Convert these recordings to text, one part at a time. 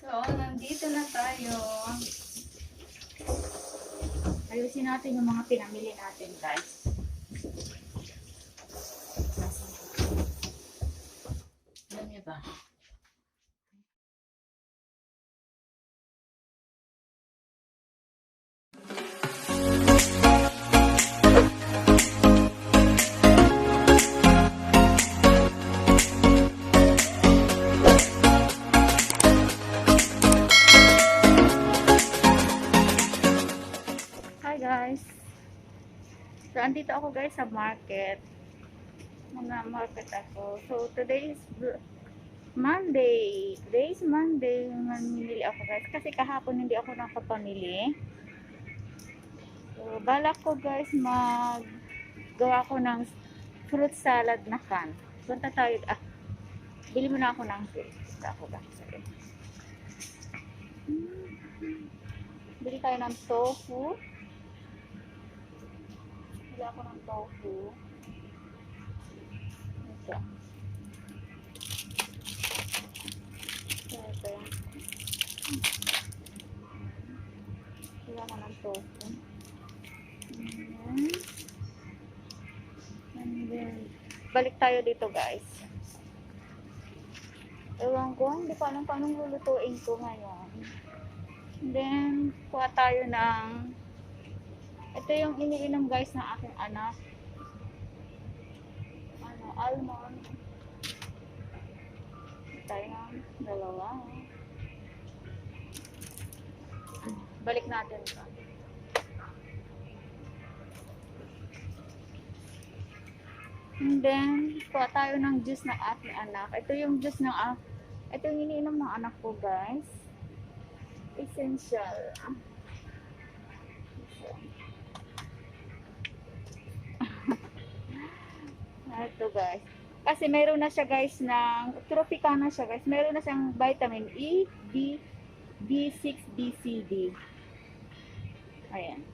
So, nandito na tayo. Ayusin natin yung mga pinamili natin, guys. Alam niyo ba? Hi guys. So, andito ako guys sa market. Market ako. So, today is Monday. Today is Monday. Mamimili ako guys. Kasi kahapon hindi ako nakapamili. So, balak ko guys maggawa ko ng fruit salad na can. Punta tayo. Bili mo na ako ng fruit. Punta ako guys. Sorry. Bili tayo ng tofu. Bili ako ng tofu. Ito. Ito. Bili ako ng tofu. And then, balik tayo dito guys. Ewan ko, hindi ko alam paano lulutuin ko ngayon. And then, kuha tayo ng ito yung iniinom guys ng aking anak. Almond. Tayo ng dalawa. Balik natin ito. And then, kuha tayo ng juice ng aking anak. Ito yung juice ng ito yung iniinom ng anak ko guys. Essential. Ito guys. Kasi meron na siya guys ng Tropicana siya guys. Meron na siyang vitamin E, B, B6, B, C, D. Ayan.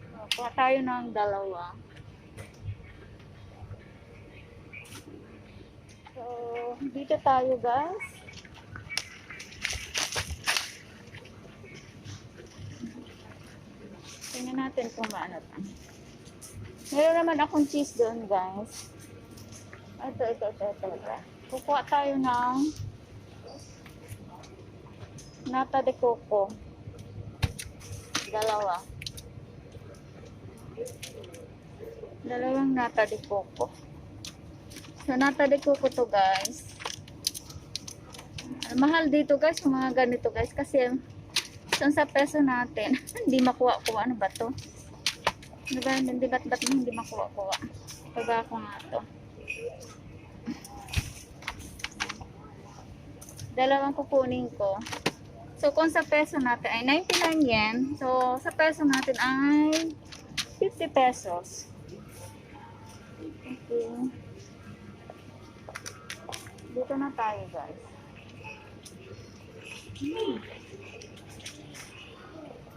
So, kuha tayo ng dalawa. So, dito tayo guys. Tingnan natin kung maano ito. Meron naman akong cheese doon guys. Ito. Kukuha tayo ng nata de coco. Dalawang nata de coco. So, nata de coco to guys. Mahal dito guys, yung mga ganito guys. Kasi, sa peso natin, hindi makuha-kuha. Ano ba to? Ano ba? Hindi makuha-kuha. Pagka ko nga to. Dalawang kukunin ko. So, kung sa peso natin ay 99 yen. So, sa peso natin ay 50 pesos. Okay. Dito na tayo, guys.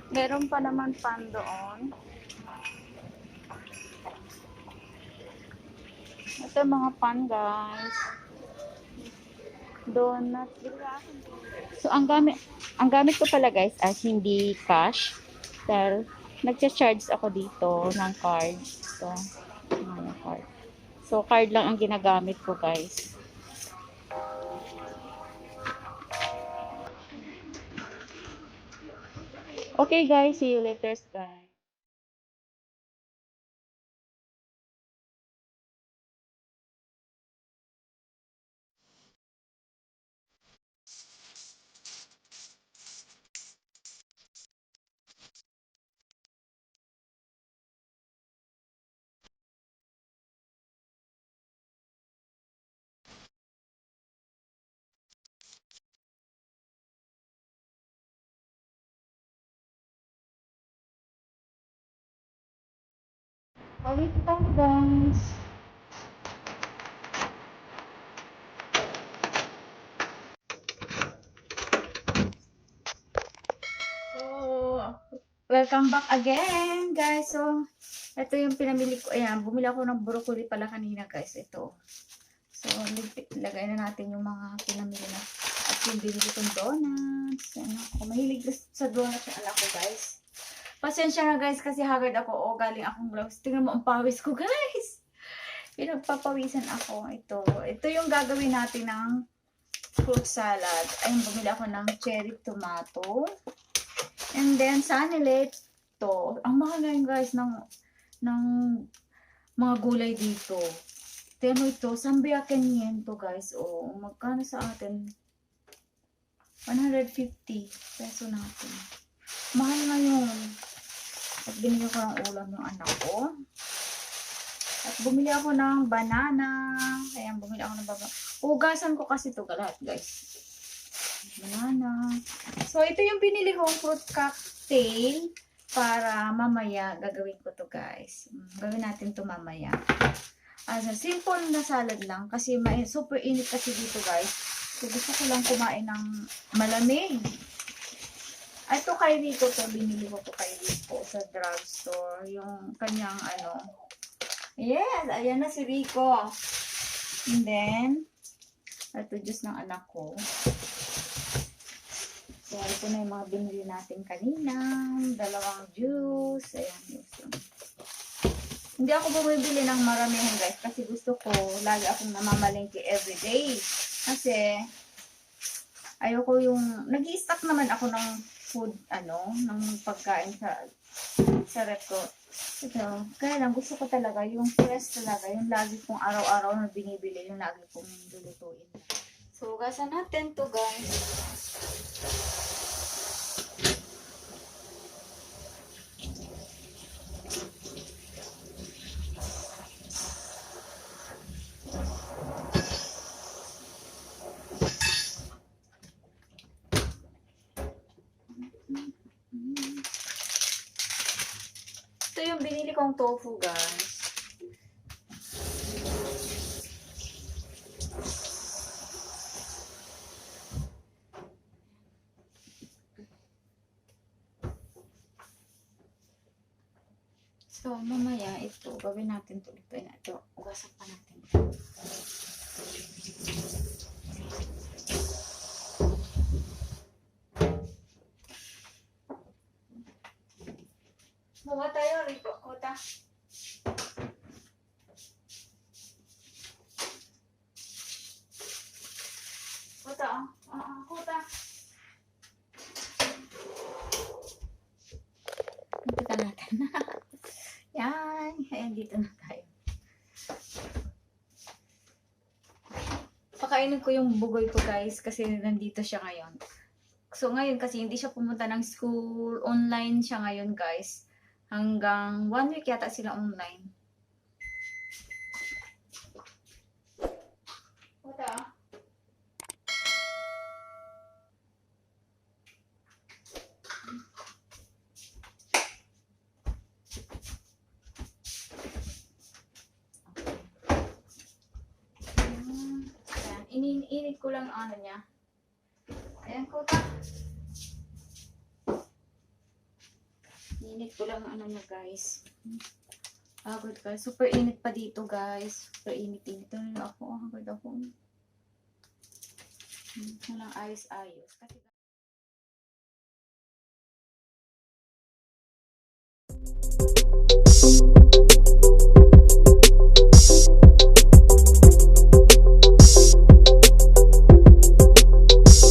Meron pa naman pan doon. Ito mga pan, guys. Donut. So, ang gamit ko pala, guys, ay hindi cash. Dahil, nagcha-charge ako dito ng card. Card. So, card lang ang ginagamit ko, guys. Okay, guys. See you later, guys. Balik tayo, guys. So, welcome back again, guys. So, ito yung pinamili ko. Ayan, bumili ako ng broccoli pala kanina, guys. Ito. So, lagay na natin yung mga pinamili na. At yung binili kong donuts. Ano, ako mahilig sa donuts yung anak ko, guys. Pasensya na, guys, kasi haggard ako. O, galing akong gloves. Tingnan mo ang pawis ko, guys. Pinagpapawisan ako. Ito yung gagawin natin ng fruit salad. Ayun, bumili ako ng cherry tomato. And then, sanile, ito. Ang mahal na yun, guys, ng mga gulay dito. Tignan mo ito, sambiaken yen to, guys. O, magkano sa atin? 150 peso natin. Mahal na yun. At binili ko ng ulam yung anak ko. At bumili ako ng banana. Ayan, bumili ako ng banana. Hugasan ko kasi ito lahat, guys. Banana. So, ito yung binili kong fruit cocktail para mamaya gagawin ko to, guys. Gawin natin to mamaya. Simple na salad lang kasi super init kasi dito, guys. So, gusto ko lang kumain ng malamig. Ito kay Rico to, binili ko to kay Rico sa drugstore. Yung kanyang yes, ayan na si Rico. And then, ito juice ng anak ko. So, ito na yung mga binili natin kanina. Dalawang juice. Ayan, juice. Hindi ako bumibili ng maramihan, guys, kasi gusto ko lagi akong namamalengke everyday. Kasi ayoko yung nag-i-stock naman ako ng food, ng pagkain sa ref ko. Ito, kaya lang gusto ko talaga yung fresh talaga, yung lagi kong araw-araw na binibili, yung lagi kong lulutuin. So, gasan natin to, guys. Ito yung binili kong tofu, guys. So, mamaya ito, gawin natin ito. Ito, ugasan pa natin. Bawa tayo, Rico. Kuta. Kuta, kuta. Kuta natin. Yan. Ayan, dito na tayo. Pakainin ko yung bugoy ko, guys, kasi nandito siya ngayon. So, ngayon kasi hindi siya pumunta ng school. Online siya ngayon, guys. Hanggang 1 week yata sila online. Kuta. Iniinit ko lang ano niya. Ayan, kuta. Init ko lang ano niya, guys. Agad, guys. Super init pa dito, guys. Super init-init. Ito ako. Agad ako. Walang ayos-ayos. Kasi